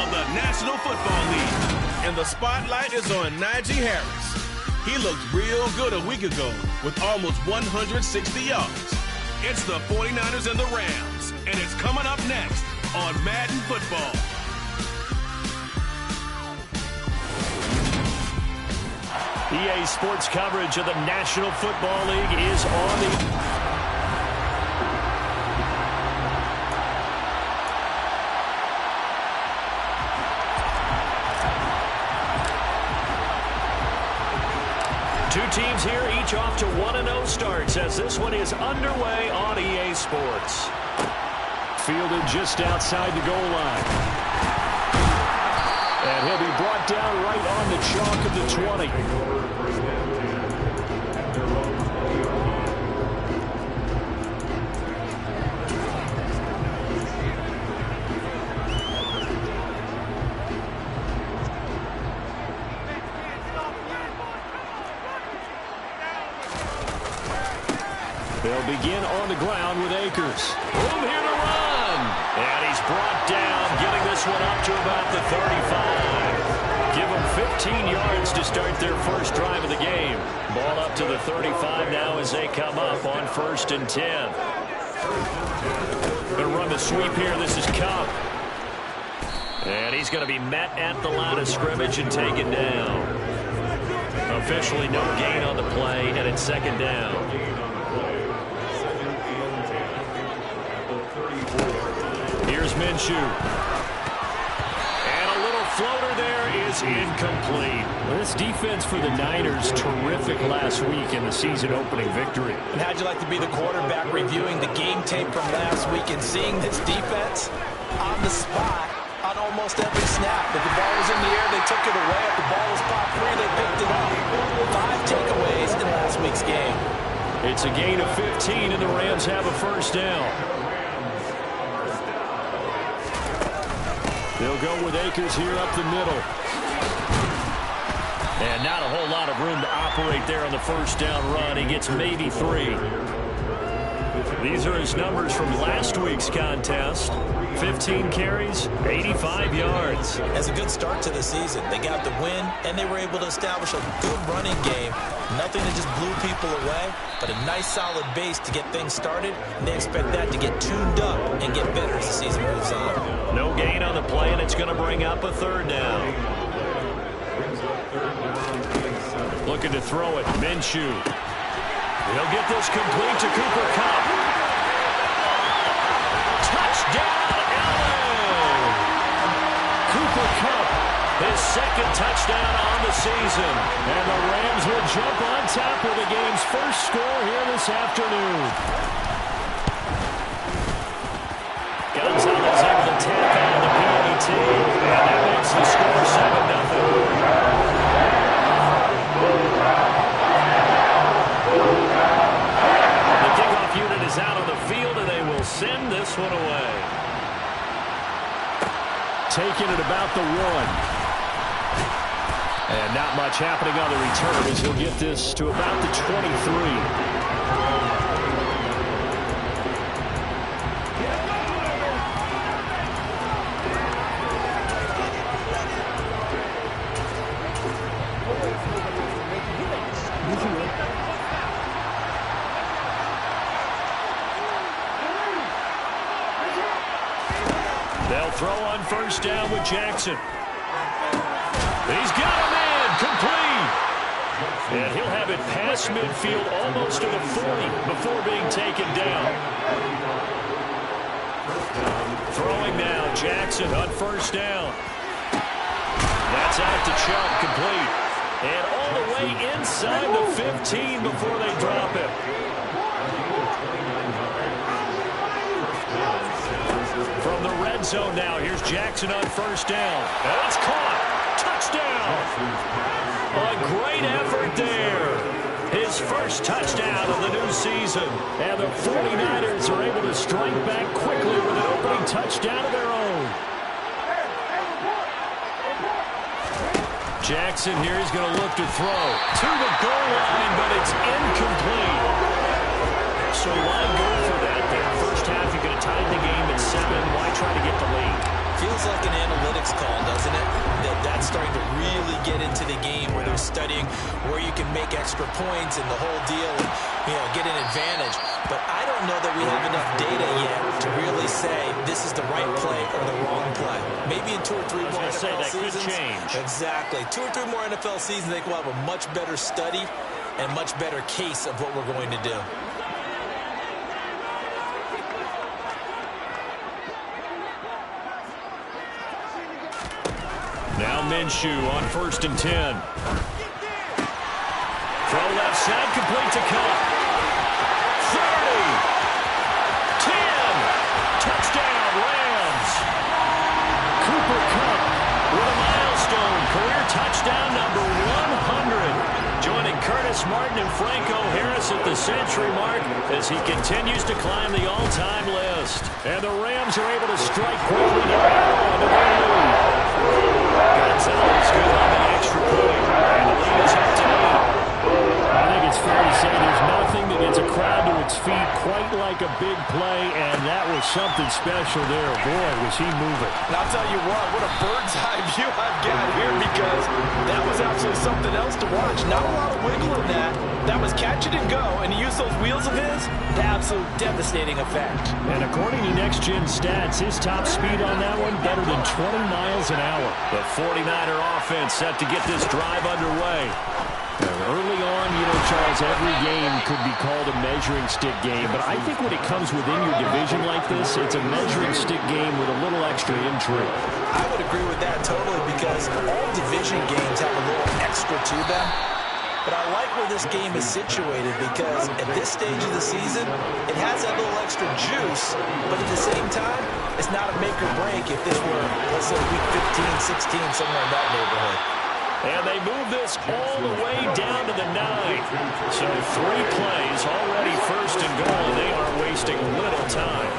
of the National Football League. And the spotlight is on Najee Harris. He looked real good a week ago with almost 160 yards. It's the 49ers and the Rams, and it's coming up next on Madden Football. EA Sports coverage of the National Football League is on the... Two teams here, each off to 1-0 starts as this one is underway on EA Sports. Fielded just outside the goal line. And he'll be brought down right on the chalk of the 20. They'll begin on the ground with Akers. Room here to run. And he's brought down, getting this one up to about the 35. Give them 15 yards to start their first drive of the game. Ball up to the 35 now as they come up on 1st and 10. Going to run the sweep here. This is Cup. And he's going to be met at the line of scrimmage and taken down. Officially no gain on the play, and it's 2nd down. Here's Minshew. And a little floater there is incomplete. Well, this defense for the Niners, terrific last week in the season-opening victory. And how'd you like to be the quarterback reviewing the game tape from last week and seeing this defense on the spot on almost every snap? If the ball was in the air, they took it away. If the ball was caught free, they picked it up. 5 takeaways in last week's game. It's a gain of 15, and the Rams have a 1st down. They'll go with Akers here up the middle. And not a whole lot of room to operate there on the 1st down run. He gets maybe 3. These are his numbers from last week's contest. 15 carries, 85 yards. As a good start to the season, they got the win, and they were able to establish a good running game. Nothing that just blew people away, but a nice solid base to get things started, and they expect that to get tuned up and get better as the season moves on. No gain on the play, and it's going to bring up a 3rd down. Looking to throw it, Minshew. He'll get this complete to Cooper Kupp. Touchdown, LA! Cooper Kupp, his 2nd touchdown on the season. And the Rams will jump on top of the game's first score here this afternoon. Gonzalez able to tap on the PAT, and that makes the score 7-0. The kickoff unit is out on the field, and they will send this one away. Taking it about the 1. And not much happening on the return as he'll get this to about the 23. They'll throw on 1st down with Jackson. He's got him in, complete. And he'll have it past midfield almost to the 40 before being taken down. Throwing now, Jackson on 1st down. That's out to Chubb, complete. And all the way inside the 15 before they drop it. From the red zone now, here's Jackson on 1st down. And it's caught. Touchdown. A great effort there. His first touchdown of the new season. And the 49ers are able to strike back quickly with an opening touchdown of their own. Jackson here is going to look to throw to the goal line, but it's incomplete. So why go for that there? First half, you could have tied the game at 7. Why try to get the lead? Feels like an analytics call, doesn't it? That's starting to really get into the game where they're studying where you can make extra points and the whole deal and, get an advantage. But I don't know that we have enough data yet to really say this is the right play or the wrong play. Maybe in 2 or 3 more NFL seasons. Could change. Exactly. 2 or 3 more NFL seasons, I think we'll have a much better study and much better case of what we're going to do. Now Minshew on 1st and 10. Throw left side, complete to Cup. 30. 10. Touchdown, Rams. Cooper Kupp with a milestone. Career touchdown number 100. Joining Curtis Martin and Franco Harris at the century mark as he continues to climb the all-time list. And the Rams are able to strike quickly to add on to their lead. Gonzalez good on the extra point. And the lead is up to 8. I think it's fair to say there's nothing that gets a crowd to its feet quite like a big play, and that was something special there. Boy, was he moving. And I'll tell you what a bird's eye view I've got here, because that was absolutely something else to watch. Not a lot of wiggle in that. That was catch it and go, and he used those wheels of his. The absolute devastating effect. And according to Next Gen Stats, his top speed on that one better than 20 miles an hour. The 49er offense set to get this drive underway. Early on, Charles, every game could be called a measuring stick game, but I think when it comes within your division like this, it's a measuring stick game with a little extra intrigue. I would agree with that totally, because all division games have a little extra to them. But I like where this game is situated, because at this stage of the season, it has that little extra juice, but at the same time, it's not a make or break if this were, let's say, week 15, 16, somewhere in that neighborhood. And they move this all the way down to the 9. So 3 plays, already 1st and goal. They are wasting little time.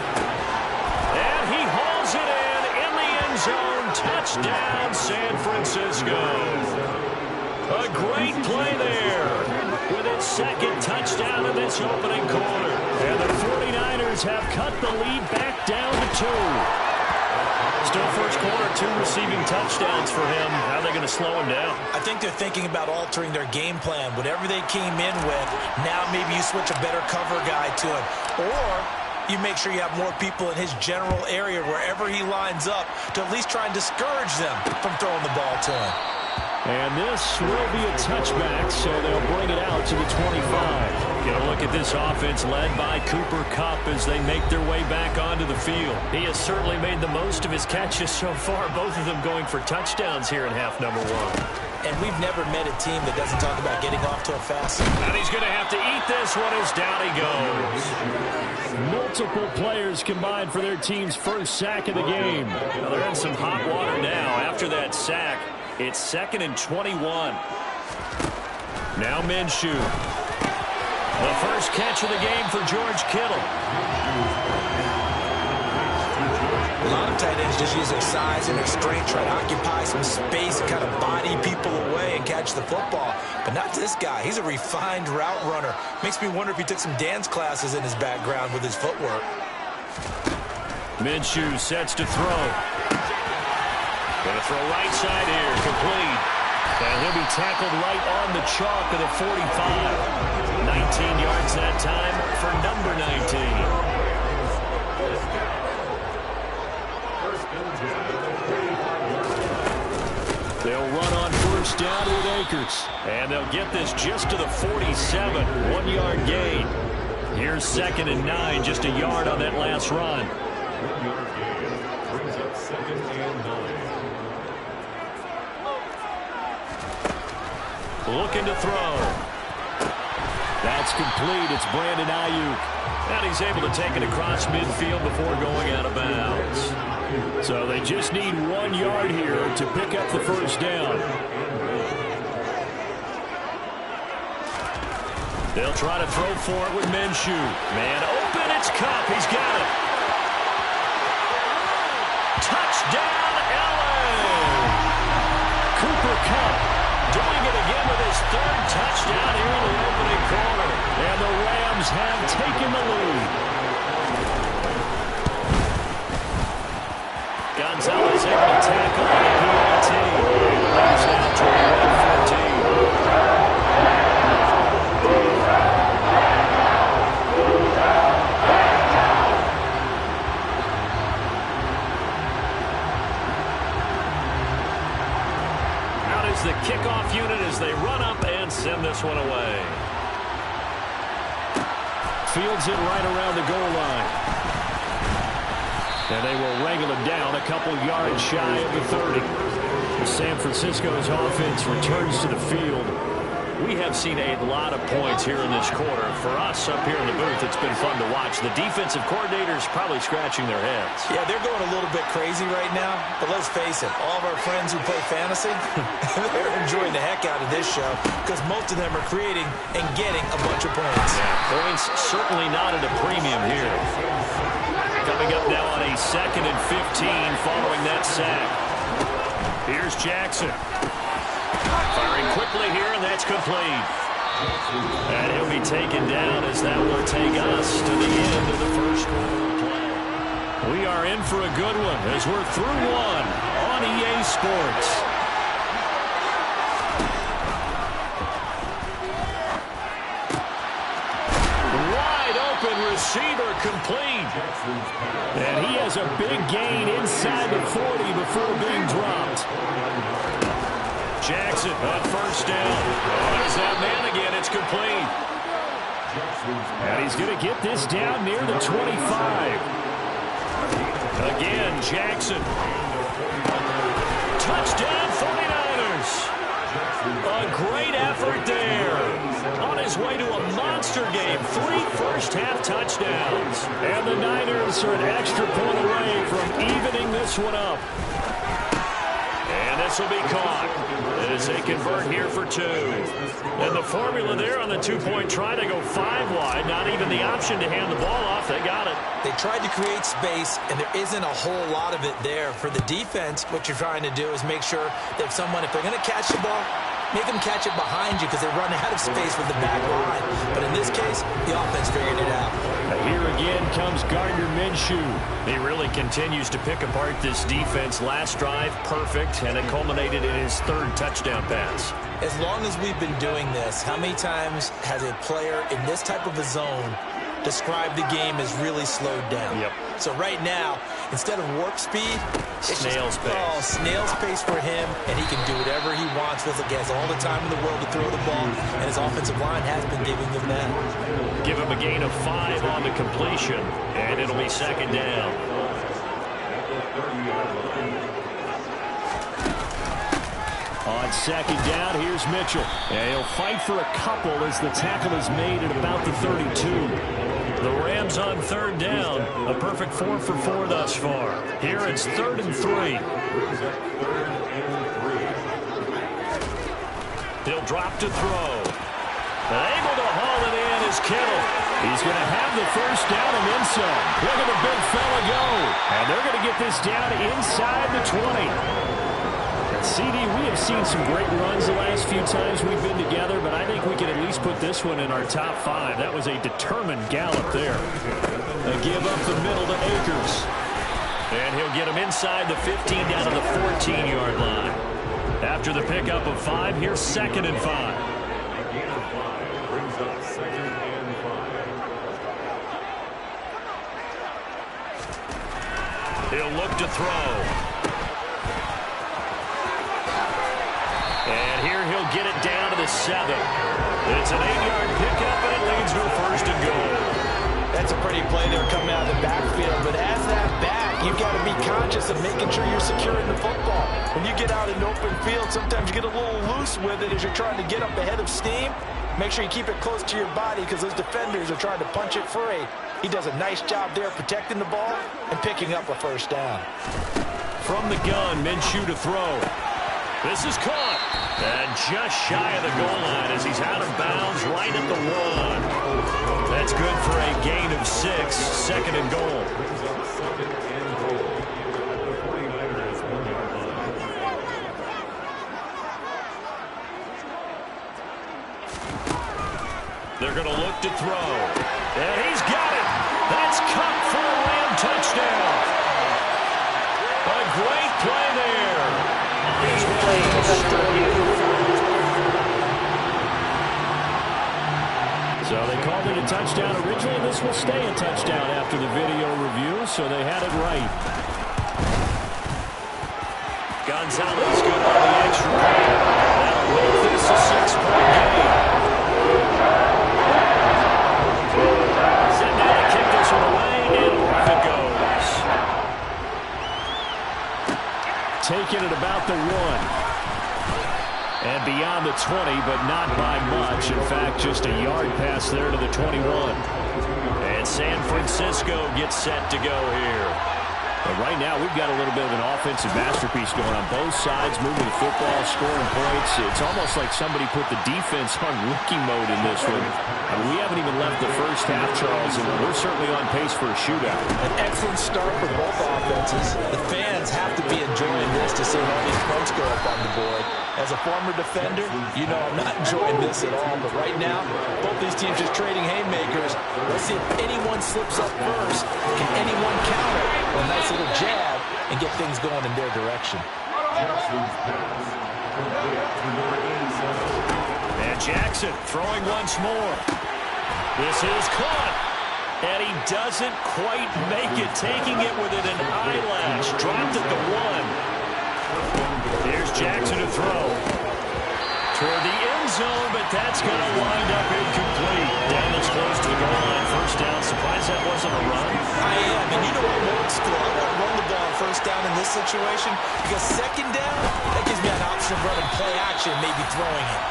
And he hauls it in the end zone. Touchdown, San Francisco. A great play there with his 2nd touchdown in this opening quarter. And the 49ers have cut the lead back down to 2. Still first quarter, 2 receiving touchdowns for him. How are they going to slow him down? I think they're thinking about altering their game plan. Whatever they came in with, now maybe you switch a better cover guy to him. Or you make sure you have more people in his general area wherever he lines up to at least try and discourage them from throwing the ball to him. And this will be a touchback, so they'll bring it out to the 25. Get a look at this offense led by Cooper Kupp as they make their way back onto the field. He has certainly made the most of his catches so far, both of them going for touchdowns here in half number 1. And we've never met a team that doesn't talk about getting off to a fast start. And he's going to have to eat this one as down he goes. Multiple players combined for their team's first sack of the game. Well, they're in some hot water now after that sack. It's 2nd and 21. Now Minshew. The first catch of the game for George Kittle. A lot of tight ends just use their size and their strength, try to occupy some space and kind of body people away and catch the football. But not this guy. He's a refined route runner. Makes me wonder if he took some dance classes in his background with his footwork. Minshew sets to throw. Going to throw right side here, complete. And he'll be tackled right on the chalk of the 45. 19 yards that time for number 19. They'll run on 1st down with Akers. And they'll get this just to the 47. 1-yard gain. Here's 2nd and 9, just a yard on that last run. Looking to throw. That's complete. It's Brandon Ayuk. And he's able to take it across midfield before going out of bounds. So they just need 1 yard here to pick up the first down. They'll try to throw for it with Minshew. Man open, it's Kupp. He's got it. Touchdown, LA! Cooper Kupp doing it again with his 3rd touchdown here in the opening quarter. And the Rams have taken the lead. Gonzalez fields it right around the goal line. And they will wrangle him down a couple yards shy of the 30. San Francisco's offense returns to the field. We have seen a lot of points here in this quarter. For us up here in the booth, it's been fun to watch. The defensive coordinators probably scratching their heads. Yeah, they're going a little bit crazy right now. But let's face it, all of our friends who play fantasy, they're enjoying the heck out of this show because most of them are creating and getting a bunch of points. Yeah, points certainly not at a premium here. Coming up now on a 2nd and 15 following that sack. Here's Jackson. Firing quickly here, and that's complete. And he'll be taken down as that will take us to the end of the first quarter play. We are in for a good one as we're through one on EA Sports. Wide open receiver complete. And he has a big gain inside the 40 before being dropped. Jackson on first down. There's that man again. It's complete. And he's going to get this down near the 25. Again, Jackson. Touchdown 49ers. A great effort there. On his way to a monster game. 3 first-half touchdowns. And the Niners are an extra point away from evening this one up. And this will be caught as they convert here for 2. And the formula there on the 2-point try to go 5 wide. Not even the option to hand the ball off. They got it. They tried to create space, and there isn't a whole lot of it there. For the defense, what you're trying to do is make sure that if they're going to catch the ball, make them catch it behind you because they run out of space with the back line. But in this case, the offense figured it out. Here again comes Gardner Minshew. He really continues to pick apart this defense. Last drive, perfect, and it culminated in his 3rd touchdown pass. As long as we've been doing this, how many times has a player in this type of a zone described the game as really slowed down? Yep. So right now, instead of warp speed, it's snail's pace. Oh, snail's pace for him, and he can do whatever he wants. Feels like he has all the time in the world to throw the ball, and his offensive line has been giving him that. Give him a gain of 5 on the completion, and it'll be 2nd down. On 2nd down, here's Mitchell. And he'll fight for a couple as the tackle is made at about the 32. The Rams on 3rd down. A perfect 4 for 4 thus far. Here it's 3rd and 3. He'll drop to throw. Able to haul it in is Kittle. He's going to have the first down and then some. Look at the big fella go. And they're going to get this down inside the 20. CD, we have seen some great runs the last few times we've been together, but I think we can at least put this one in our top 5. That was a determined gallop there. A give up the middle to Akers. And he'll get him inside the 15 down to the 14-yard line. After the pickup of 5, here's 2nd and 5. He'll look to throw. And here he'll get it down to the 7. It's an 8-yard pickup, and it leads to a 1st and goal. That's a pretty play there coming out of the backfield. But as that back, you've got to be conscious of making sure you're securing the football. When you get out in open field, sometimes you get a little loose with it as you're trying to get up ahead of steam. Make sure you keep it close to your body because those defenders are trying to punch it free. He does a nice job there protecting the ball and picking up a 1st down. From the gun, Minshew to throw. This is caught. And just shy of the goal line as he's out of bounds right at the 1. That's good for a gain of 6. 2nd and goal. They're going to look to throw. And he's got it. That's caught for a Ram touchdown. A great play there. So they called it a touchdown originally. This will stay a touchdown after the video review, so they had it right. Gonzalez good on the extra point. That'll make this a 6-point game. taken at about the 1. And beyond the 20, but not by much. In fact, just a yard pass there to the 21. And San Francisco gets set to go here. But right now, we've got a little bit of an offensive masterpiece going on both sides, moving the football, scoring points. It's almost like somebody put the defense on rookie mode in this one. I mean, we haven't even left the first half, Charles, and we're certainly on pace for a shootout. An excellent start for both offenses. The fans have to be enjoying this to see all these points go up on the board. As a former defender, you know I'm not enjoying this at all. But right now, both these teams just trading haymakers. Let's see if anyone slips up first. Can anyone counter a nice little jab and get things going in their direction? And Jackson throwing once more. This is caught. And he doesn't quite make it, taking it within an eyelash. Dropped at the 1. Here's Jackson to throw. Toward the end zone, but that's going to wind up incomplete. Down this close to the goal line. First down. Surprised that wasn't a run. I am. And you know what I'm old school. I want to run the ball on first down in this situation because second down, that gives me an option of running play action, maybe throwing it.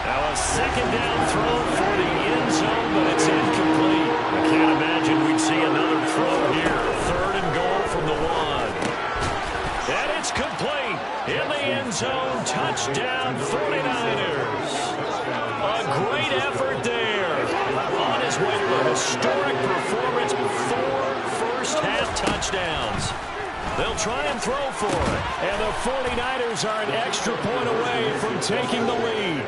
Now a second down throw for the end zone, but it's incomplete. I can't imagine we'd see another throw here. Third and goal from the 1. And it's complete. In the end zone, touchdown 49ers. A great effort there. On his way to a historic performance, 4 first-half touchdowns. They'll try and throw for it. And the 49ers are an extra point away from taking the lead.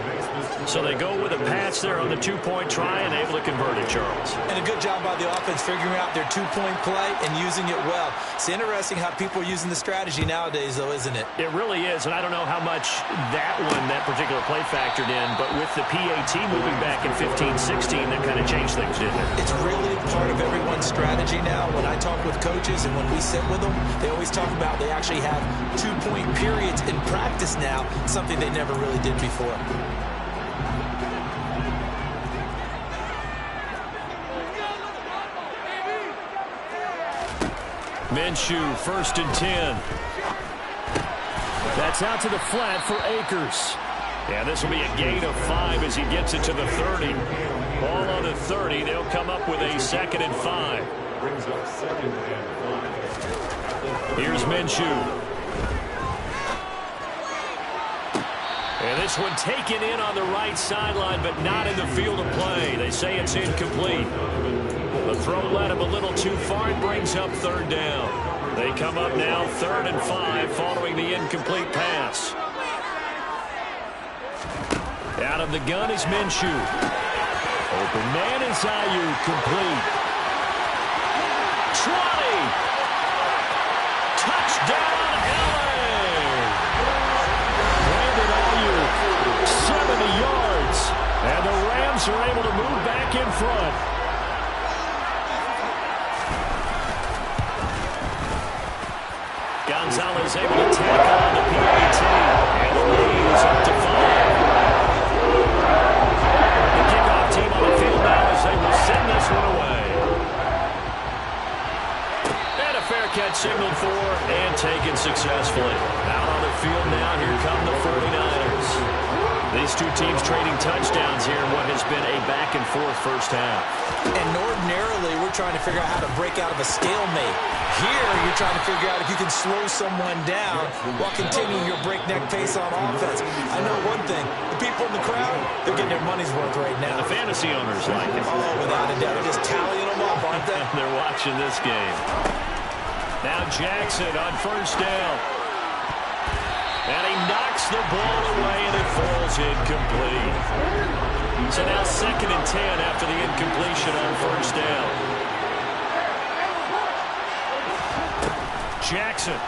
So they go with a pass there on the 2-point try and able to convert it, Charles. And a good job by the offense figuring out their 2-point play and using it well. It's interesting how people are using the strategy nowadays, though, isn't it? It really is, and I don't know how much that particular play factored in, but with the PAT moving back in 15-16, that kind of changed things, didn't it? It's really part of everyone's strategy now. When I talk with coaches and when we sit with them, they always talk about they actually have 2-point periods in practice now, something they never really did before. Minshew, 1st and 10. That's out to the flat for Akers. Yeah, this will be a gain of 5 as he gets it to the 30. Ball on the 30. They'll come up with a 2nd and 5. Here's Minshew. And this one taken in on the right sideline, but not in the field of play. They say it's incomplete. The throw led him a little too far. It brings up 3rd down. They come up now 3rd and 5 following the incomplete pass. Out of the gun is Minshew. Open man is Ayuk, complete. 20. Touchdown, LA. Brandon Ayuk, 70 yards. And the Rams are able to move back in front. Gonzalez able to tackle on the PAT. And the lead is up to 5. The kickoff team on the field now as they will send this one away. And a fair catch signaled for and taken successfully. Out on the field now, here come the 49ers. These two teams trading touchdowns here in what has been a back-and-forth first half. And ordinarily, we're trying to figure out how to break out of a stalemate. Here, you're trying to figure out if you can slow someone down while continuing your breakneck pace on offense. I know one thing. The people in the crowd, they're getting their money's worth right now. The fantasy owners like it. Oh, without a doubt. They're just tallying them up, aren't they? They're watching this game. Now Jackson on 1st down. And he knocks the ball away, and it falls incomplete. So now 2nd and 10 after the incompletion on 1st down. Jackson.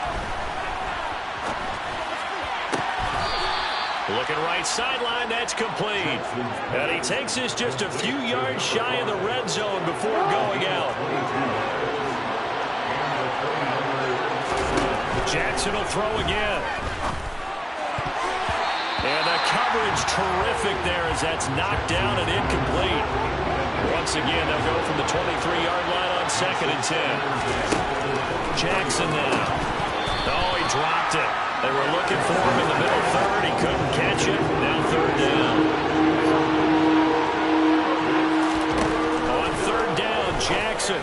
Looking right sideline, that's complete. And he takes this just a few yards shy of the red zone before going out. Jackson will throw again. And the coverage terrific there as that's knocked down and incomplete. Once again, they'll go from the 23-yard line on 2nd and 10. Jackson now. Oh, he dropped it. They were looking for him in the middle third. He couldn't catch it. Now third down. On third down, Jackson.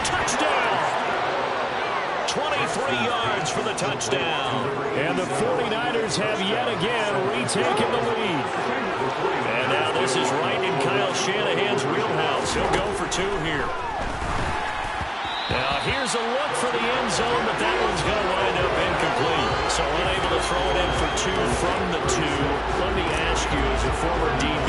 Touchdown! 23 yards for the touchdown. And the 49ers have yet again retaken the lead. And now this is right in Kyle Shanahan's wheelhouse. He'll go for two here. Now here's a look for the end zone, but that one's going to wind up incomplete. So unable to throw it in for two from the two. Let me ask you, as a former DB,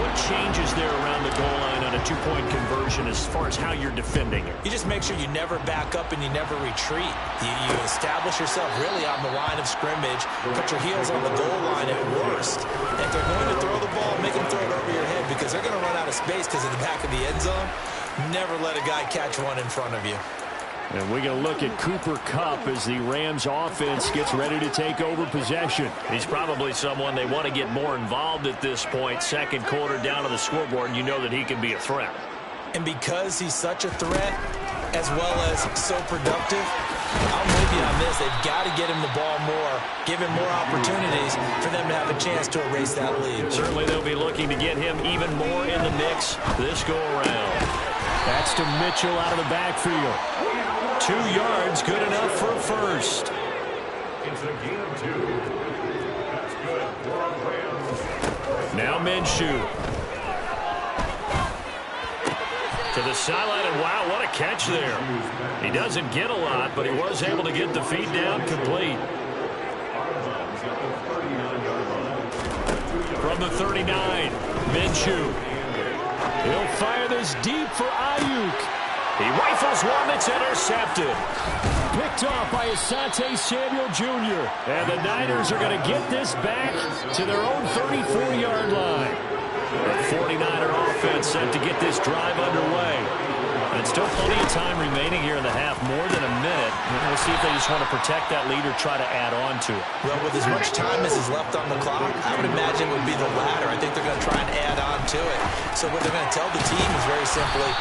what changes there around the goal line on a two-point conversion as far as how you're defending it? You just make sure you never back up and you never retreat. You establish yourself really on the line of scrimmage, put your heels on the goal line at worst. If they're going to throw the ball, make them throw it over your head because they're going to run out of space because of the back of the end zone. Never let a guy catch one in front of you. And we're going to look at Cooper Kupp as the Rams offense gets ready to take over possession. He's probably someone they want to get more involved at this point. Second quarter down on the scoreboard, and you know that he can be a threat. And because he's such a threat, as well as so productive, I'm with you on this. They've got to get him the ball more, give him more opportunities for them to have a chance to erase that lead. Certainly they'll be looking to get him even more in the mix this go-around. That's to Mitchell out of the backfield. 2 yards, good enough for a first. It's a gain of 2. That's good for our Rams. Now Minshew. To the sideline, and wow, what a catch there. He doesn't get a lot, but he was able to get the feet down complete. From the 39, Minshew. He'll fire this deep for Ayuk. He rifles one that's intercepted. Picked off by Asante Samuel Jr. And the Niners are going to get this back to their own 34-yard line. The 49er offense set to get this drive underway. And still plenty of time remaining here in the half, more than a minute. We'll see if they just want to protect that lead or try to add on to it. Well, with as much time as is left on the clock, I would imagine it would be the latter. I think they're going to try and add on to it. So what they're going to tell the team is very simply,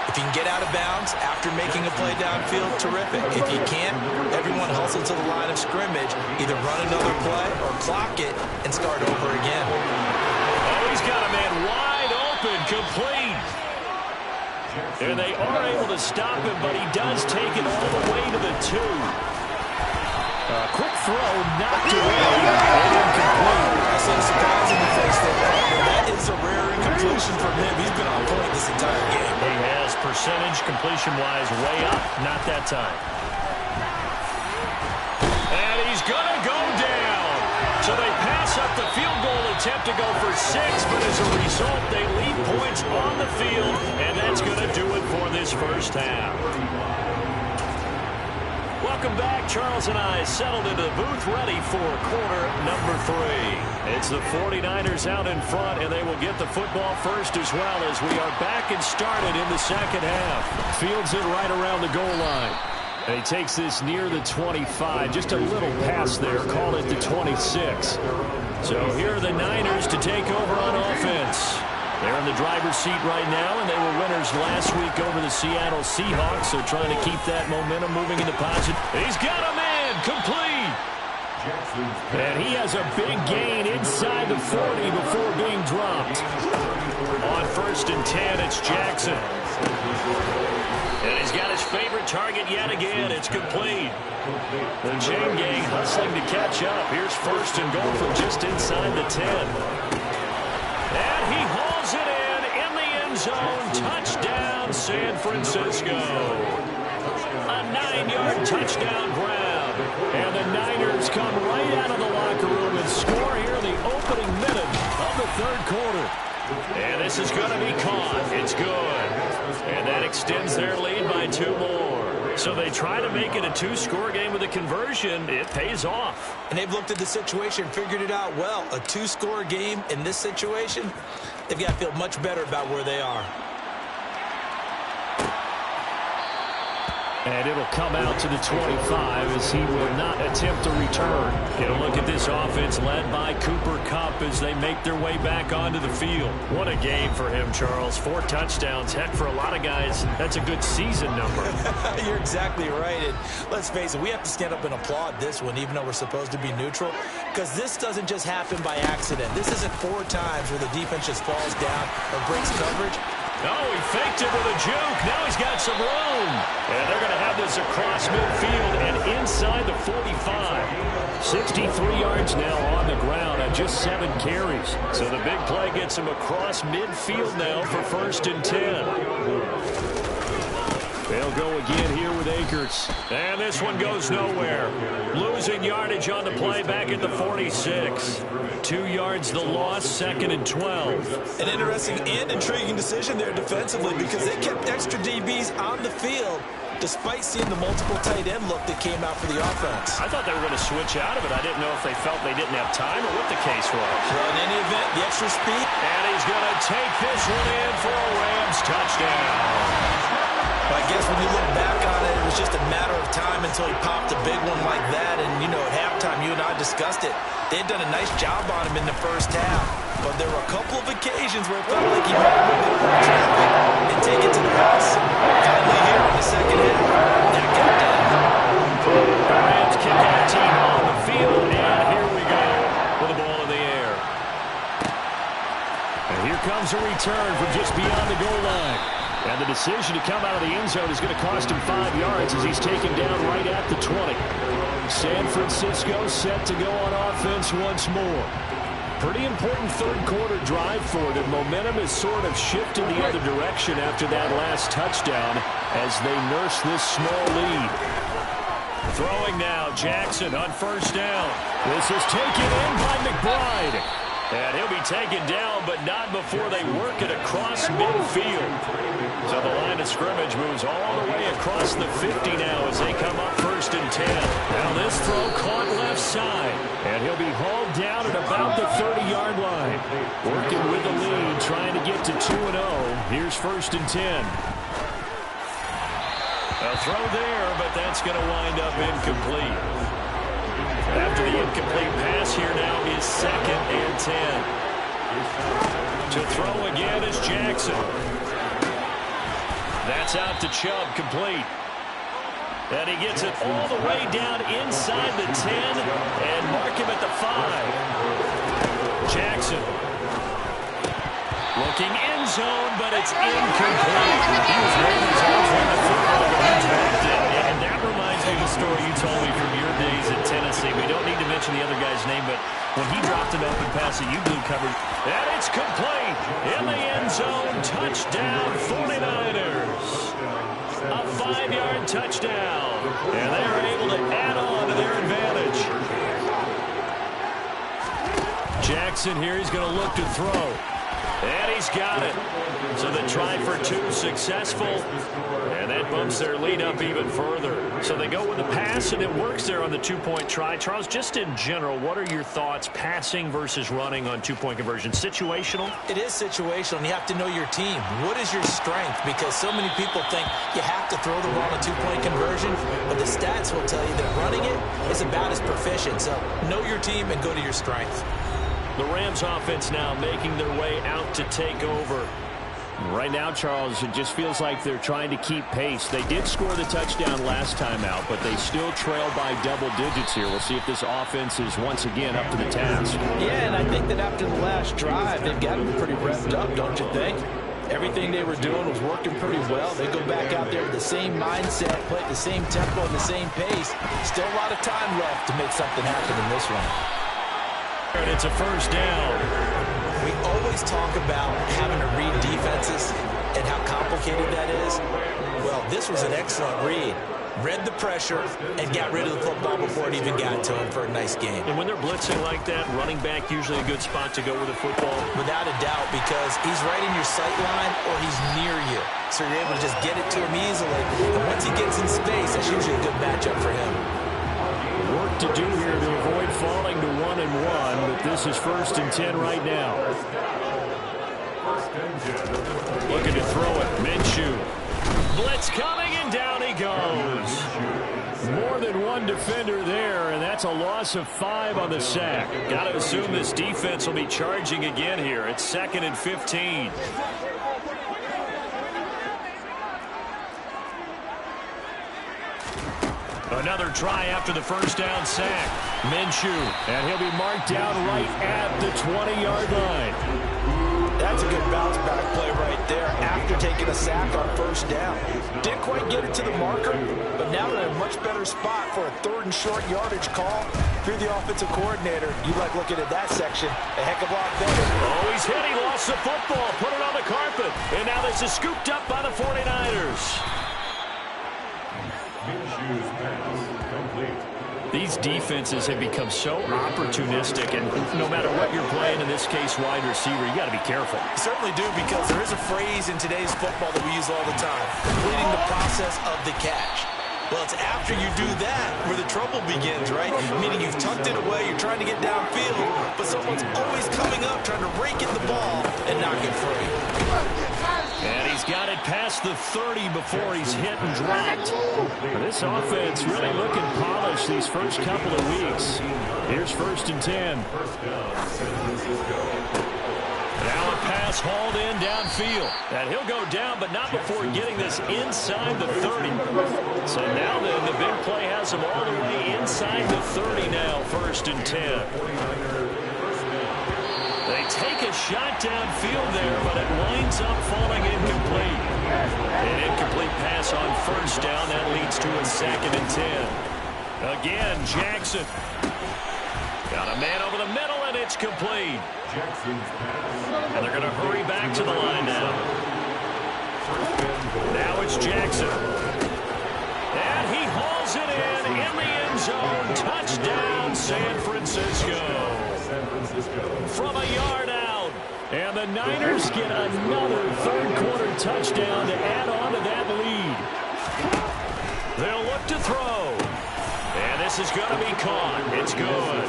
if you can get out of bounds after making a play downfield, terrific. If you can't, everyone hustle to the line of scrimmage, either run another play or clock it and start over again. Oh, he's got a man wide open, complete. And they are able to stop him, but he does take it all the way to the 2. Quick throw, knocked away, and incomplete. I saw a surprise in the face there. That is a rare incompletion from him. He's been on point this entire game. He has percentage completion-wise way up, not that time. And he's going to go down. So they pass up the field goal attempt to go for 6, but as a result, they leave points on the field, and that's going to do it for this first half. Welcome back. Charles and I settled into the booth ready for quarter number 3. It's the 49ers out in front, and they will get the football first as well as we are back and started in the second half. Fields it right around the goal line. And he takes this near the 25. Just a little pass there. Call it the 26. So here are the Niners to take over on offense. They're in the driver's seat right now, and they were winners last week over the Seattle Seahawks, so trying to keep that momentum moving in the positive. He's got a man, complete. And he has a big gain inside the 40 before being dropped. On 1st and 10, it's Jackson. And he's got his favorite target yet again. It's complete. The chain gang hustling to catch up. Here's 1st and goal from just inside the 10. And he hauls it in the end zone. Touchdown, San Francisco. A 9-yard touchdown grab. And the Niners come right out of the locker room and score here in the opening minute of the 3rd quarter. And this is going to be caught. It's good. And that extends their lead by 2 more. So they try to make it a 2-score game with a conversion. It pays off. And they've looked at the situation, figured it out well. A 2-score game in this situation, they've got to feel much better about where they are. And it'll come out to the 25 as he will not attempt a return. Get a look at this offense led by Cooper Kupp as they make their way back onto the field. What a game for him, Charles. 4 touchdowns. Heck, for a lot of guys, that's a good season number. You're exactly right. And let's face it, we have to stand up and applaud this one, even though we're supposed to be neutral, because this doesn't just happen by accident. This isn't 4 times where the defense just falls down or breaks coverage. Oh, he faked it with a juke. Now he's got some room. And they're going to have this across midfield and inside the 45. 63 yards now on the ground on just 7 carries. So the big play gets him across midfield now for 1st and 10. They'll go again here with Akers. And this one goes nowhere. Losing yardage on the play back at the 46. 2 yards the loss, 2nd and 12. An interesting and intriguing decision there defensively because they kept extra DBs on the field despite seeing the multiple tight end look that came out for the offense. I thought they were going to switch out of it. I didn't know if they felt they didn't have time or what the case was. Well, in any event, the extra speed. And he's going to take this one in for a Rams touchdown. I guess when you look back on it, it was just a matter of time until he popped a big one like that. And, you know, at halftime, you and I discussed it. They had done a nice job on him in the first half. But there were a couple of occasions where it felt like he might have moved it through traffic and take it to the house. Finally here in the second half, that got done. The Rams kicking team on the field. And here we go with the ball in the air. And here comes a return from just beyond the goal line. And the decision to come out of the end zone is going to cost him 5 yards as he's taken down right at the 20. San Francisco set to go on offense once more. Pretty important third-quarter drive for them. Momentum has sort of shifted the other direction after that last touchdown as they nurse this small lead. Throwing now, Jackson on 1st down. This is taken in by McBride. And he'll be taken down, but not before they work it across midfield. So the line of scrimmage moves all the way across the 50 now as they come up 1st and 10. Now this throw caught left side. And he'll be hauled down at about the 30-yard line. Working with the lead, trying to get to 2-0. Here's 1st and 10. A throw there, but that's going to wind up incomplete. After the incomplete pass here now is 2nd and 10. To throw again is Jackson. That's out to Chubb, complete. And he gets it all the way down inside the 10 and mark him at the 5. Jackson. Looking end zone, but it's incomplete. He was waiting his arms on the football, but he dropped it. And that reminds me of the story you told me from your days at Tennessee. We don't need to mention the other guy's name, but when he dropped an open pass that you blew covered, and it's complete in the end zone. Touchdown, 49ers. A 5-yard touchdown. And they are able to add on to their advantage. Jackson here, he's going to look to throw. And he's got it. So the try for 2 successful. And that bumps their lead up even further. So they go with a pass, and it works there on the 2-point try. Charles, just in general, what are your thoughts passing versus running on 2-point conversion? Situational? It is situational, and you have to know your team. What is your strength? Because so many people think you have to throw the ball on a 2-point conversion, but the stats will tell you that running it is about as proficient. So know your team and go to your strength. The Rams offense now making their way out to take over. Right now, Charles, it just feels like they're trying to keep pace. They did score the touchdown last time out, but they still trail by double digits here. We'll see if this offense is once again up to the task. Yeah, and I think that after the last drive, they've got them pretty revved up, don't you think? Everything they were doing was working pretty well. They go back out there with the same mindset, play at the same tempo and the same pace. Still a lot of time left to make something happen in this one. And it's a 1st down. We always talk about having to read defenses and how complicated that is. Well, this was an excellent read. Read the pressure and got rid of the football before it even got to him for a nice game. And when they're blitzing like that, running back usually a good spot to go with the football. Without a doubt, because he's right in your sight line or he's near you. So you're able to just get it to him easily. And once he gets in space, that's usually a good matchup for him. Work to do here to avoid falling to 1-1, but this is 1st and 10 right now. Looking to throw it. Minshew. Blitz coming, and down he goes. More than one defender there, and that's a loss of 5 on the sack. Got to assume this defense will be charging again here. It's 2nd and 15. Another try after the first down sack. Minshew, and he'll be marked down right at the 20-yard line. That's a good bounce back play right there after taking a sack on first down. Didn't quite get it to the marker, but now they're in a much better spot for a 3rd and short yardage call. If you're the offensive coordinator, you like looking at that section a heck of a lot better. Oh, he's hit. He lost the football. Put it on the carpet. And now this is scooped up by the 49ers. These defenses have become so opportunistic, and no matter what you're playing, in this case wide receiver, you got to be careful. You certainly do, because there is a phrase in today's football that we use all the time: completing the process of the catch. Well, it's after you do that where the trouble begins, right? Meaning you've tucked it away, you're trying to get downfield, but someone's always coming up trying to rake in the ball and knock it free. And he's got it past the 30 before he's hit and dropped. This offense really looking polished these first couple of weeks. Here's 1st and 10. Now a pass hauled in downfield. And he'll go down, but not before getting this inside the 30. So now then, the big play has him all the way inside the 30 now, 1st and 10. They take a shot downfield there, but it winds up falling incomplete. An incomplete pass on first down. That leads to a 2nd and 10. Again, Jackson. Got a man over the middle, and it's complete. And they're going to hurry back to the line now. Now it's Jackson. And he hauls it in the end zone. Touchdown, San Francisco. From a yard out. And the Niners get another 3rd quarter touchdown to add on to that lead. They'll look to throw. And this is going to be caught. It's good.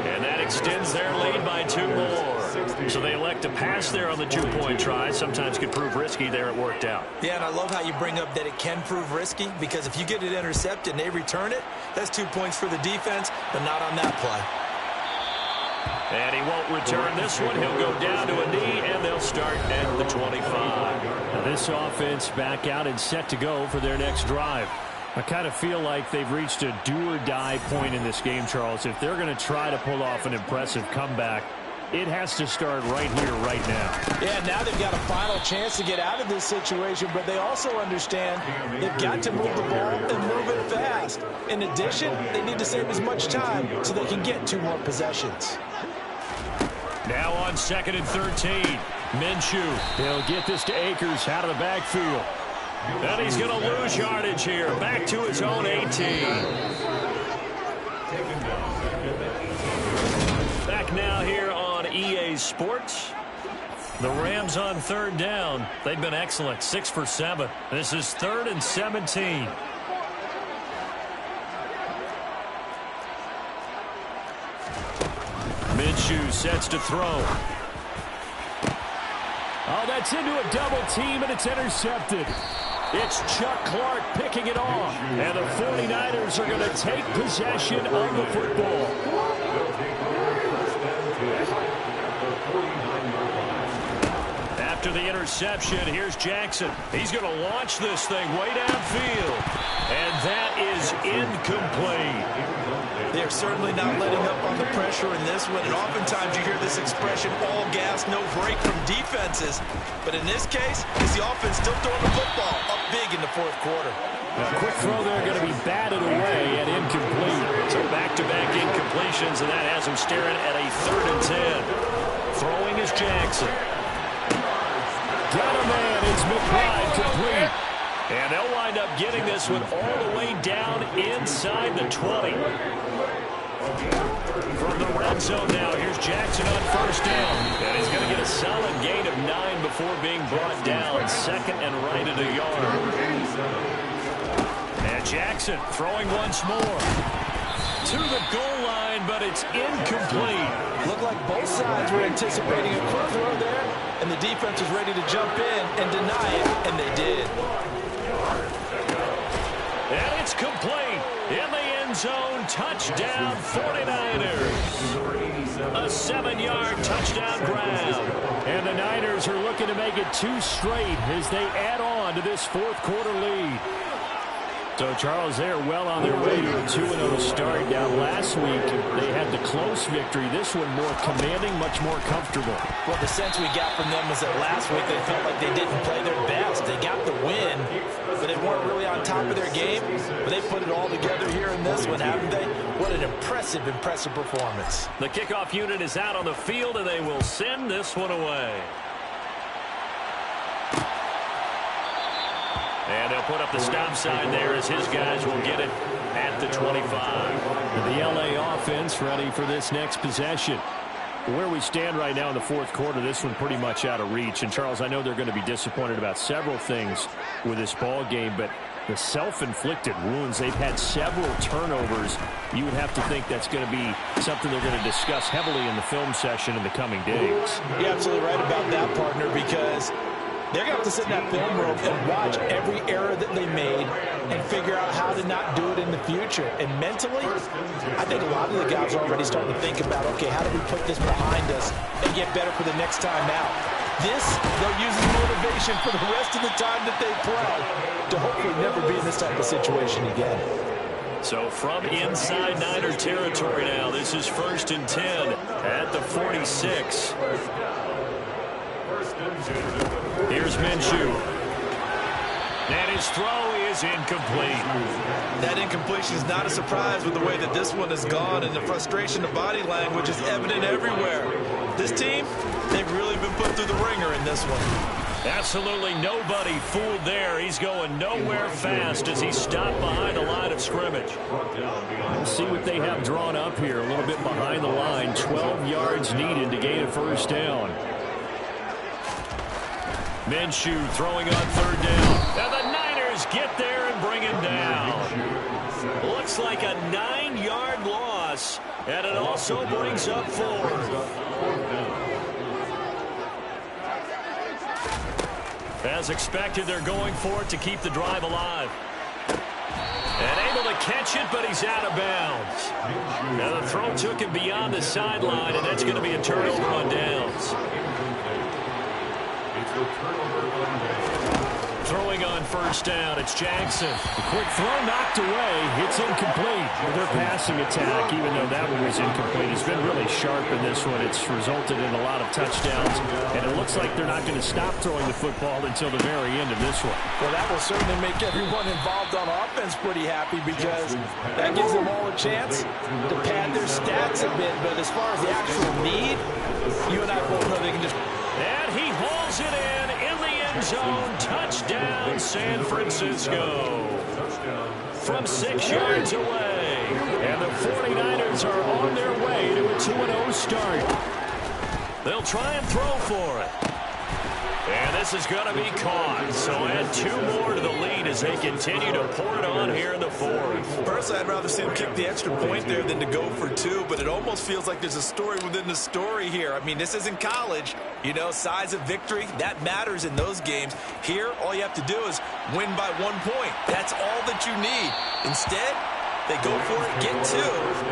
And that extends their lead by 2 more. So they elect to pass there on the 2-point try. Sometimes could prove risky. There it worked out. Yeah, and I love how you bring up that it can prove risky, because if you get it intercepted and they return it, that's 2 points for the defense, but not on that play. And he won't return this one. He'll go down to a knee, and they'll start at the 25. Now this offense back out and set to go for their next drive. I kind of feel like they've reached a do-or-die point in this game, Charles. If they're going to try to pull off an impressive comeback, it has to start right here, right now. Yeah, now they've got a final chance to get out of this situation, but they also understand they've got to move the ball and move it fast. In addition, they need to save as much time so they can get 2 more possessions. Now on 2nd and 13, Minshew. They'll get this to Akers out of the backfield. And he's going to lose yardage here. Back to his own 18. Back now here on EA Sports. The Rams on 3rd down. They've been excellent. 6 for 7. This is 3rd and 17. Minshew sets to throw. Oh, that's into a double team, and it's intercepted. It's Chuck Clark picking it off. And the 49ers are going to take possession of the football. After the interception, here's Jackson. He's going to launch this thing way downfield. And that is incomplete. They're certainly not letting up on the pressure in this one, and oftentimes you hear this expression, all gas, no break from defenses. But in this case, it's the offense still throwing the football up big in the 4th quarter. A quick throw there going to be batted away and incomplete. So back-to-back incompletions, and that has him staring at a 3rd and 10. Throwing is Jackson. Got a man, it's McBride complete. And they'll wind up getting this one all the way down inside the 20. From the red zone now, here's Jackson on 1st down. And he's going to get a solid gain of 9 before being brought down. 2nd and right at a yard. And Jackson throwing once more. To the goal line, but it's incomplete. Looked like both sides were anticipating a quick throw there, and the defense was ready to jump in and deny it, and they did. It's complete. In the end zone, touchdown 49ers. A 7-yard touchdown grab. And the Niners are looking to make it 2 straight as they add on to this fourth quarter lead. So, Charles, they are well on their way to a 2-0 start. Now, last week, they had the close victory. This one more commanding, much more comfortable. Well, the sense we got from them was that last week they felt like they didn't play their best. They got the win, but they weren't really on top of their game. But they put it all together here in this one, haven't they? What an impressive performance. The kickoff unit is out on the field, and they will send this one away. And they'll put up the stop sign there as his guys will get it at the 25. The LA offense ready for this next possession. Where we stand right now in the fourth quarter, this one pretty much out of reach. And, Charles, I know they're going to be disappointed about several things with this ball game, but the self-inflicted wounds, they've had several turnovers. You would have to think that's going to be something they're going to discuss heavily in the film session in the coming days. You're absolutely right about that, partner, because they're going to have to sit in that film room and watch every error that they made and figure out how to not do it in the future. And mentally, I think a lot of the guys are already starting to think about, okay, how do we put this behind us and get better for the next time out? This, they'll use as motivation for the rest of the time that they play to hopefully never be in this type of situation again. So from inside Niner territory now, this is 1st and 10 at the 46. Here's Minshew. And his throw is incomplete. That incompletion is not a surprise with the way that this one has gone, and the frustration, the body language is evident everywhere. This team, they've really been put through the ringer in this one. Absolutely nobody fooled there. He's going nowhere fast as he's stopped behind the line of scrimmage. We'll see what they have drawn up here. A little bit behind the line. 12 yards needed to gain a first down. Minshew throwing on 3rd down. And the Niners get there and bring him down. Looks like a 9-yard loss. And it also brings up 4th. As expected, they're going for it to keep the drive alive. And able to catch it, but he's out of bounds. Now the throw took him beyond the sideline, and that's going to be a turnover on downs. Throwing on 1st down, it's Jackson. The quick throw knocked away. It's incomplete. Their passing attack, even though that one was incomplete, has been really sharp in this one. It's resulted in a lot of touchdowns, and it looks like they're not going to stop throwing the football until the very end of this one. Well, that will certainly make everyone involved on offense pretty happy, because that gives them all a chance to pad their stats a bit. But as far as the actual need, you and I both know they can just... And he hauls it in the end zone. Touchdown, San Francisco. From 6 yards away. And the 49ers are on their way to a 2-0 start. They'll try and throw for it. And this is going to be caught. So add 2 more to the lead as they continue to pour it on here in the 4th. Personally, I'd rather see him kick the extra point there than to go for 2, but it almost feels like there's a story within the story here. I mean, this isn't college. You know, size of victory, that matters in those games. Here, all you have to do is win by 1 point. That's all that you need. Instead, they go for it, get 2.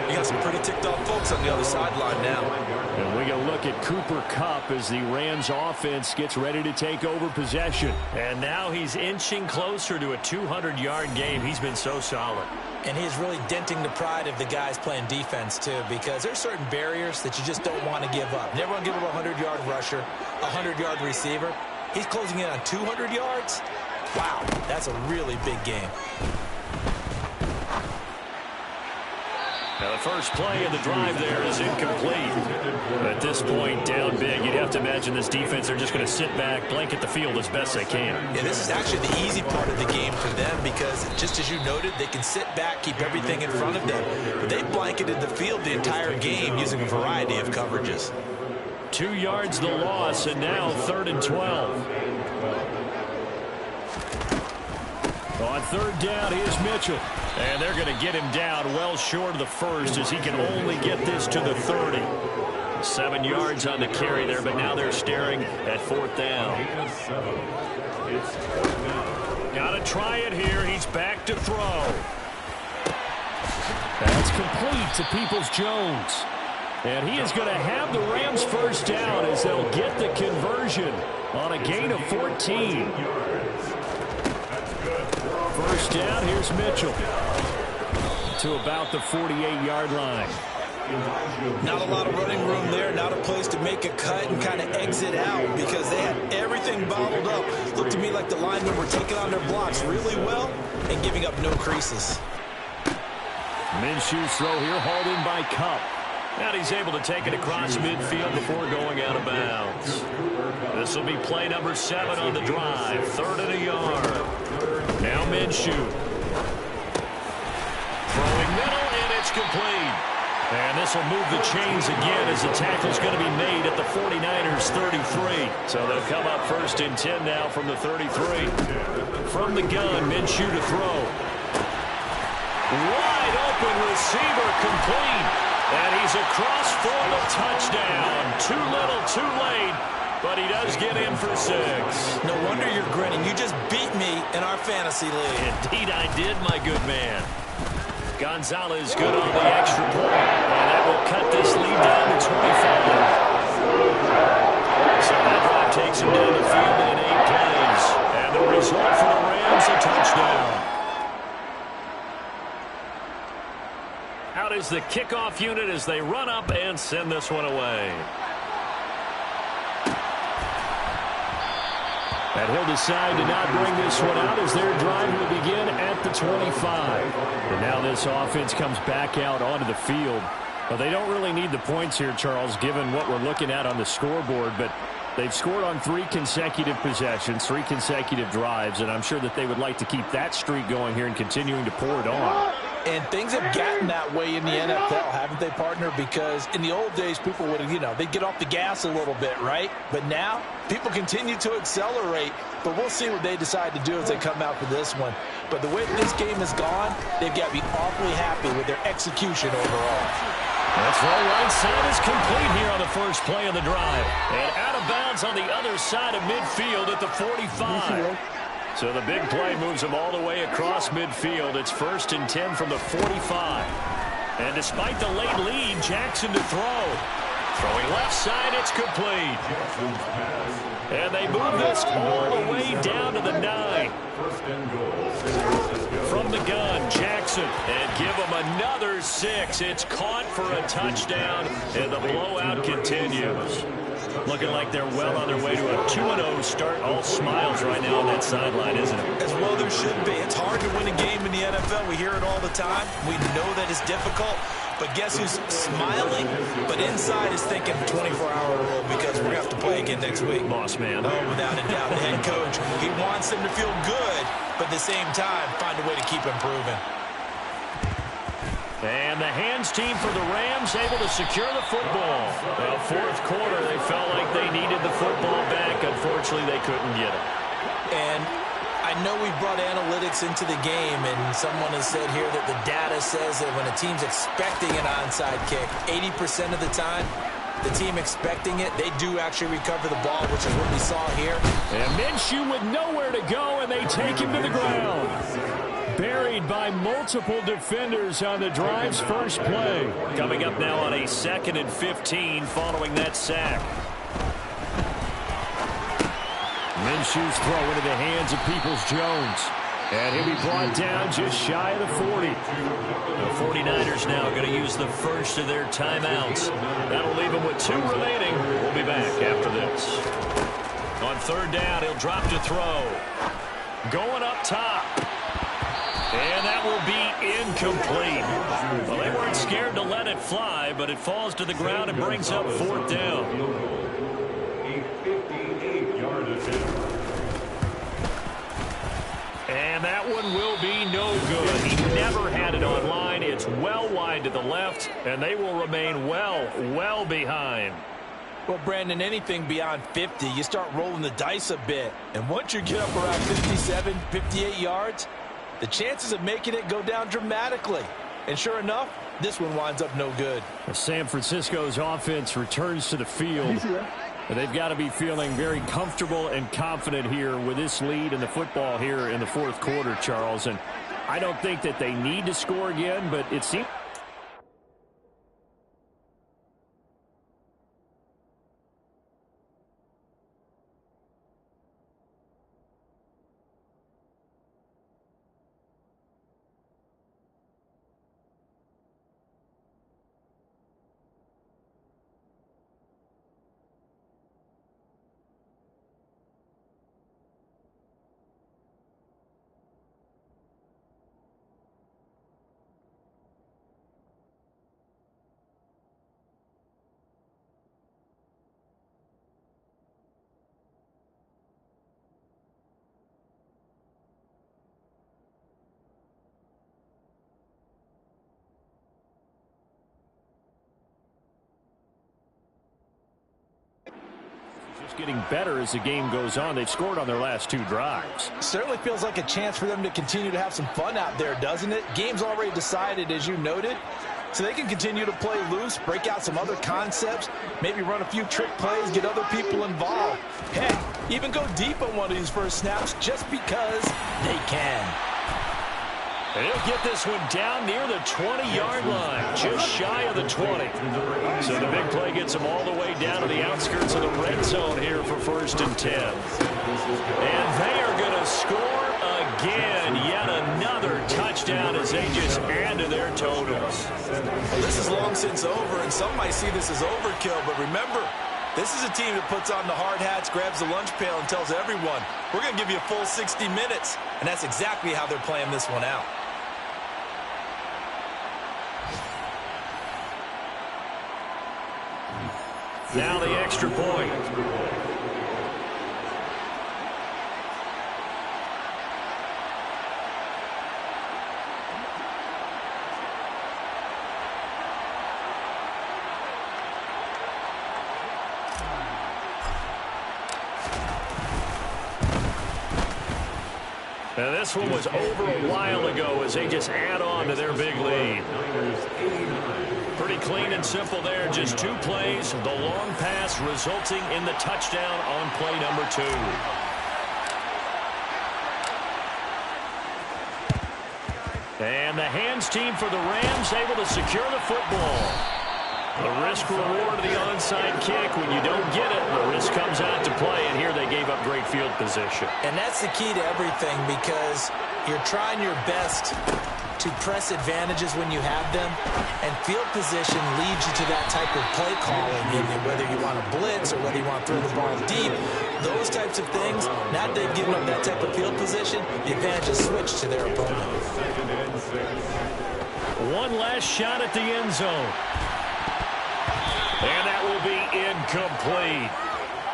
You got some pretty ticked off folks on the other sideline now. And we can look at Cooper Kupp as the Rams offense gets ready to take over possession. And now he's inching closer to a 200-yard game. He's been so solid. And he's really denting the pride of the guys playing defense, too, because there's certain barriers that you just don't want to give up. Never want to give up a 100-yard rusher, a 100-yard receiver. He's closing in on 200 yards. Wow, that's a really big game. Now the first play of the drive there is incomplete. At this point, down big, you'd have to imagine this defense are just going to sit back, blanket the field as best they can. Yeah, this is actually the easy part of the game for them, because just as you noted, they can sit back, keep everything in front of them. But they blanketed the field the entire game using a variety of coverages. 2 yards the loss, and now 3rd and 12. On 3rd down, here's Mitchell. And they're going to get him down well short of the 1st as he can only get this to the 30. 7 yards on the carry there, but now they're staring at 4th down. Got to try it here. He's back to throw. That's complete to Peoples-Jones. And he is going to have the Rams first down as they'll get the conversion on a gain of 14. First down, here's Mitchell to about the 48-yard line. Not a lot of running room there, not a place to make a cut and kind of exit out because they had everything bottled up. Looked to me like the linemen were taking on their blocks really well and giving up no creases. Minshew's throw here hauled in by Cup. And he's able to take it across midfield before going out of bounds. This will be play number 7 on the drive. 3rd and a yard. Now Minshew. Throwing middle, and it's complete. And this will move the chains again as the tackle's going to be made at the 49ers 33. So they'll come up 1st and 10 now from the 33. From the gun, Minshew to throw. Wide open receiver complete. And he's across for the touchdown. Too little, too late, but he does get in for 6. No wonder you're grinning. You just beat me in our fantasy league. Indeed I did, my good man. Gonzalez good on the extra point. And that will cut this lead down to 25. So that drive takes him down the field in 8 plays. And the result for the Rams, a touchdown. Out is the kickoff unit as they run up and send this one away. And he'll decide to not bring this one out as their drive will begin at the 25. And now this offense comes back out onto the field. Well, they don't really need the points here, Charles, given what we're looking at on the scoreboard. But they've scored on 3 consecutive possessions, 3 consecutive drives, and I'm sure that they would like to keep that streak going here and continuing to pour it on. And things have gotten that way in the NFL, haven't they, partner? Because in the old days, people would, they'd get off the gas a little bit, right? But now, people continue to accelerate. But we'll see what they decide to do as they come out for this one. But the way this game has gone, they've got to be awfully happy with their execution overall. That's right. Right side is complete here on the first play of the drive. And out of bounds on the other side of midfield at the 45. So the big play moves them all the way across midfield. It's 1st and 10 from the 45. And despite the late lead, Jackson to throw. Throwing left side, it's complete. And they move this all the way down to the 9. From the gun, Jackson. And give them another 6. It's caught for a touchdown. And the blowout continues. Looking like they're well on their way to a 2-0 start. All smiles right now on that sideline, isn't it? As well there should be. It's hard to win a game in the NFL. We hear it all the time. We know that it's difficult. But guess who's smiling? But inside is thinking 24-hour rule because we're going to have to play again next week. Boss man. Oh, without a doubt. The head coach, he wants them to feel good, but at the same time, find a way to keep improving. And the hands team for the Rams able to secure the football. Well, 4th quarter, they felt like they needed the football back. Unfortunately, they couldn't get it. And I know we brought analytics into the game, and someone has said here that the data says that when a team's expecting an onside kick, 80% of the time, the team expecting it, they do actually recover the ball, which is what we saw here. And Minshew with nowhere to go, and they take him to the ground. Buried by multiple defenders on the drive's first play. Coming up now on a 2nd and 15 following that sack. Minshew's throw into the hands of Peoples-Jones. And he'll be brought down just shy of the 40. The 49ers now going to use the first of their timeouts. That'll leave them with 2 remaining. We'll be back after this. On 3rd down, he'll drop to throw. Going up top. And that will be incomplete. Well, they weren't scared to let it fly, but it falls to the ground and brings up 4th down. A 58-yard attempt. And that one will be no good. He never had it on line. It's well wide to the left, and they will remain well behind. Well, Brandon, anything beyond 50, you start rolling the dice a bit. And once you get up around 57, 58 yards, the chances of making it go down dramatically. And sure enough, this one winds up no good. San Francisco's offense returns to the field. And they've got to be feeling very comfortable and confident here with this lead in the football here in the 4th quarter, Charles. And I don't think that they need to score again, but it seems... It's getting better as the game goes on. They've scored on their last 2 drives. Certainly feels like a chance for them to continue to have some fun out there, doesn't it? Game's already decided, as you noted. So they can continue to play loose, break out some other concepts, maybe run a few trick plays, get other people involved. Heck, even go deep on one of these first snaps just because they can. And he'll get this one down near the 20-yard line, just shy of the 20. So the big play gets them all the way down to the outskirts of the red zone here for 1st and 10. And they are going to score again. Yet another touchdown as they just add to their totals. Well, this is long since over, and some might see this as overkill. But remember, this is a team that puts on the hard hats, grabs the lunch pail, and tells everyone, we're going to give you a full 60 minutes. And that's exactly how they're playing this one out. Now the extra point. And this one was over a while ago as they just add on to their big lead. Pretty clean and simple there. Just 2 plays. The long pass resulting in the touchdown on play number 2. And the hands team for the Rams able to secure the football. The risk reward of the onside kick. When you don't get it, the risk comes out to play. And here they gave up great field position. And that's the key to everything, because you're trying your best to press advantages when you have them, and field position leads you to that type of play calling, whether you want to blitz or whether you want to throw the ball deep. Those types of things, now that they've given up that type of field position, the advantage is switched to their opponent. One last shot at the end zone. And that will be incomplete.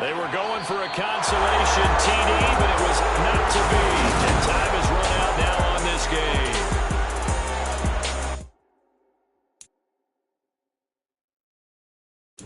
They were going for a consolation TD, but it was not to be. And time is run out now on this game.